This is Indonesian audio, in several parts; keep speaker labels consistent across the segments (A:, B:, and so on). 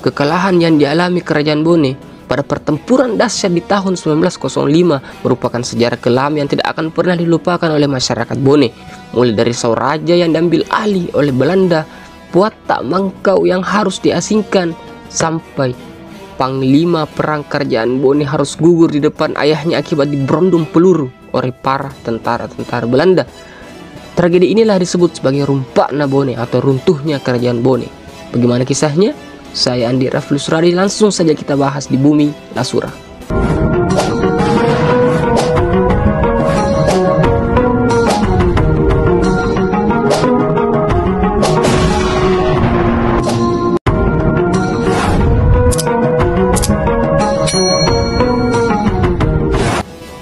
A: Kekalahan yang dialami Kerajaan Bone pada pertempuran dahsyat di tahun 1905 merupakan sejarah kelam yang tidak akan pernah dilupakan oleh masyarakat Bone. Mulai dari Sauraja yang diambil alih oleh Belanda, Puatak Mangkau yang harus diasingkan, sampai Panglima Perang Kerajaan Bone harus gugur di depan ayahnya akibat diberondong peluru oleh para tentara-tentara Belanda. Tragedi inilah disebut sebagai Rumpakna Bone atau runtuhnya Kerajaan Bone. Bagaimana kisahnya? Saya Andi Rafli Suradi, langsung saja kita bahas di Bumi Lasura.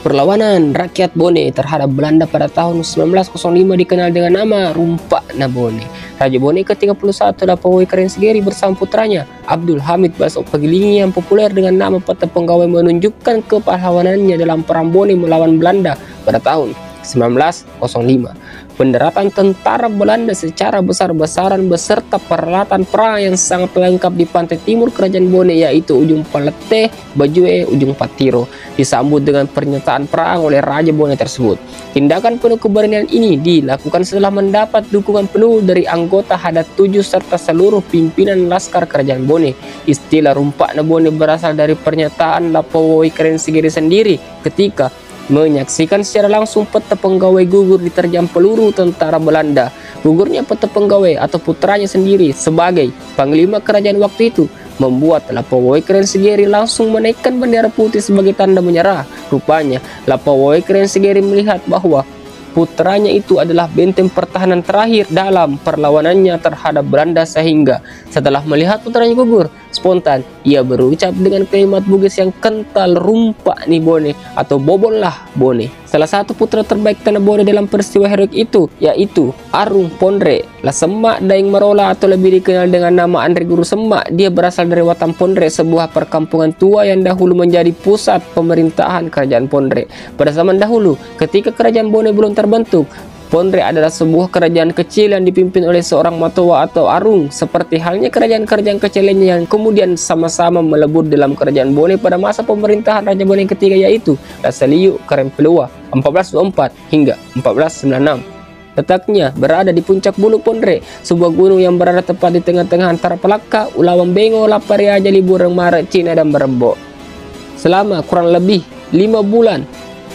A: Perlawanan rakyat Bone terhadap Belanda pada tahun 1905 dikenal dengan nama Rumpakna Bone. Raja Bone ke-31 Lapawoi Kerensegeri bersama putranya Abdul Hamid Basok Pagilingi yang populer dengan nama Peta Penggawai menunjukkan kepahlawanannya dalam perang Bone melawan Belanda pada tahun 1905. Pendaratan tentara Belanda secara besar-besaran beserta peralatan perang yang sangat lengkap di pantai timur Kerajaan Bone, yaitu Ujung Palete, Bajue, Ujung Patiro, disambut dengan pernyataan perang oleh Raja Bone tersebut. Tindakan penuh keberanian ini dilakukan setelah mendapat dukungan penuh dari anggota Hadat 7 serta seluruh pimpinan laskar Kerajaan Bone. Istilah Rumpakna Bone berasal dari pernyataan Lapawoi Kerensegeri sendiri ketika menyaksikan secara langsung Peta Penggawai gugur diterjang peluru tentara Belanda. Gugurnya Peta Penggawai atau putranya sendiri sebagai panglima kerajaan waktu itu membuat Lapawoi Kerensegeri langsung menaikkan bendera putih sebagai tanda menyerah. Rupanya Lapawoi Kerensegeri melihat bahwa putranya itu adalah benteng pertahanan terakhir dalam perlawanannya terhadap Belanda, sehingga setelah melihat putranya gugur, spontan ia berucap dengan kalimat Bugis yang kental, "Rumpak nih Bone" atau "Bobonlah Bone". Salah satu putra terbaik tanah Bone dalam peristiwa heroik itu yaitu Arung Pondre Lasemak Daeng Marola atau lebih dikenal dengan nama Andre Guru Semak. Dia berasal dari Watan Pondre, sebuah perkampungan tua yang dahulu menjadi pusat pemerintahan Kerajaan Pondre. Pada zaman dahulu, ketika Kerajaan Bone belum terbentuk, Pondre adalah sebuah kerajaan kecil yang dipimpin oleh seorang Matoa atau Arung, seperti halnya kerajaan-kerajaan kecil lainnya yang kemudian sama-sama melebur dalam Kerajaan Bone pada masa pemerintahan Raja Bone yang ketiga, yaitu Lasaliu Karempelua 1424 hingga 1496. Letaknya berada di puncak Bulu Pondre, sebuah gunung yang berada tepat di tengah-tengah antara Pelaka, Ulawang Bengo, Lapariaja, Libureng, Maret, Cina, dan Berembok. Selama kurang lebih 5 bulan,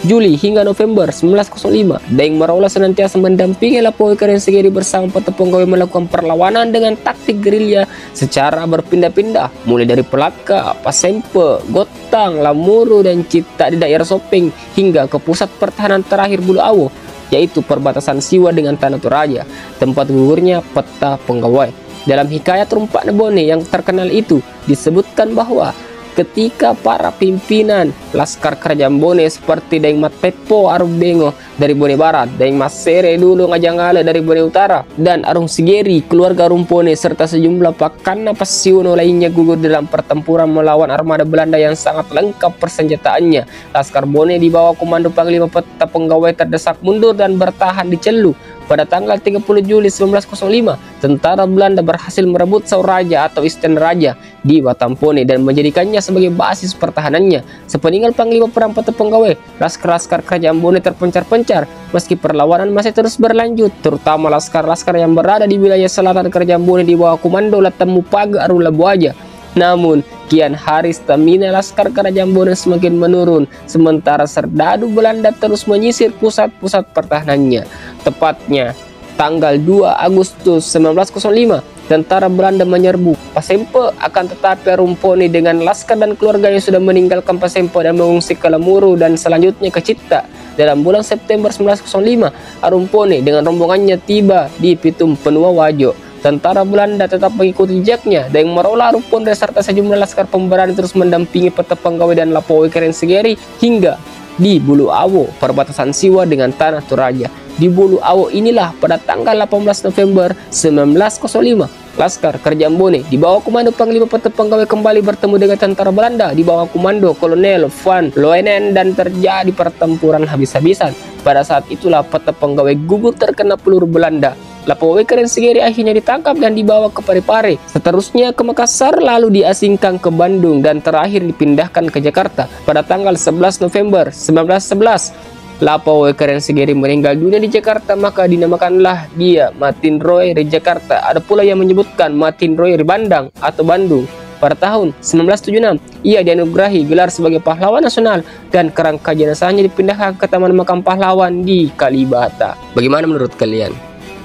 A: Juli hingga November 1905, Daeng Marola senantiasa mendampingi Lapawoi Kerensegeri bersama Peta Penggawai melakukan perlawanan dengan taktik gerilya secara berpindah-pindah, mulai dari Pelaka, Pasempe, Gotang, Lamuru, dan Cita di daerah Sopeng hingga ke pusat pertahanan terakhir Bulu Awo, yaitu perbatasan Siwa dengan Tanah Toraja, tempat gugurnya Peta Penggawai. Dalam hikayat Rumpakna Bone yang terkenal itu disebutkan bahwa ketika para pimpinan laskar Kerajaan Bone seperti Daeng Matpepo Arung Bengo dari Bone Barat, Daeng Masere dulu Ngajanggala dari Bone Utara, dan Arung Sigeri keluarga Rumpone serta sejumlah Pakana Pasiono lainnya gugur dalam pertempuran melawan armada Belanda yang sangat lengkap persenjataannya, laskar Bone di bawah komando Panglima Peta Penggawai terdesak mundur dan bertahan di Celu. Pada tanggal 30 Juli 1905, tentara Belanda berhasil merebut Sauraja atau Istana Raja di Watampone dan menjadikannya sebagai basis pertahanannya. Sepeninggal Panglima Perang Peta Penggawai, laskar-laskar Kerajaan Bone terpencar-pencar meski perlawanan masih terus berlanjut, terutama laskar-laskar yang berada di wilayah selatan Kerajaan Bone di bawah komando Latamu Paga Arung Labuaja. Namun, kian hari stamina laskar Kerajaan Bone semakin menurun, sementara serdadu Belanda terus menyisir pusat-pusat pertahanannya. Tepatnya tanggal 2 Agustus 1905, tentara Belanda menyerbu Pasempe, akan tetapi Rumpone dengan laskar dan keluarganya sudah meninggalkan Pasempe dan mengungsi ke Lamuru dan selanjutnya ke Cita. Dalam bulan September 1905, Rumpone dengan rombongannya tiba di Pitum Penua Wajo. Tentara Belanda tetap mengikuti jejaknya. Daeng Marola, Arung Pondre serta sejumlah laskar pemberani terus mendampingi Peta Penggawai dan Lapawoi Kerensegeri hingga di Bulu Awo, perbatasan Siwa dengan Tanah Toraja. Di Bulu Awo inilah pada tanggal 18 November 1905, laskar Kerajaan Bone di bawah komando Panglima Peta Penggawai kembali bertemu dengan tentara Belanda di bawah komando Kolonel Van Loenen dan terjadi pertempuran habis-habisan. Pada saat itulah Peta Penggawai gugur terkena peluru Belanda. Lapowe Karen Segeri akhirnya ditangkap dan dibawa ke Parepare, seterusnya ke Makassar, lalu diasingkan ke Bandung, dan terakhir dipindahkan ke Jakarta pada tanggal 11 November 1911. Lapowe Karen Segeri meninggal dunia di Jakarta, maka dinamakanlah dia Martin Roy Re Jakarta. Ada pula yang menyebutkan Martin Roy Re Bandang atau Bandung. Pada tahun 1976, ia dianugerahi gelar sebagai pahlawan nasional dan kerangka jenazahnya dipindahkan ke Taman Makam Pahlawan di Kalibata. Bagaimana menurut kalian?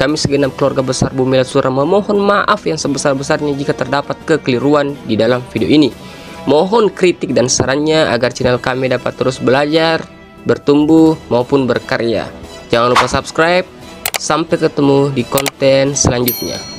A: Kami segenap keluarga besar Bumi Sura memohon maaf yang sebesar-besarnya jika terdapat kekeliruan di dalam video ini. Mohon kritik dan sarannya agar channel kami dapat terus belajar, bertumbuh maupun berkarya. Jangan lupa subscribe. Sampai ketemu di konten selanjutnya.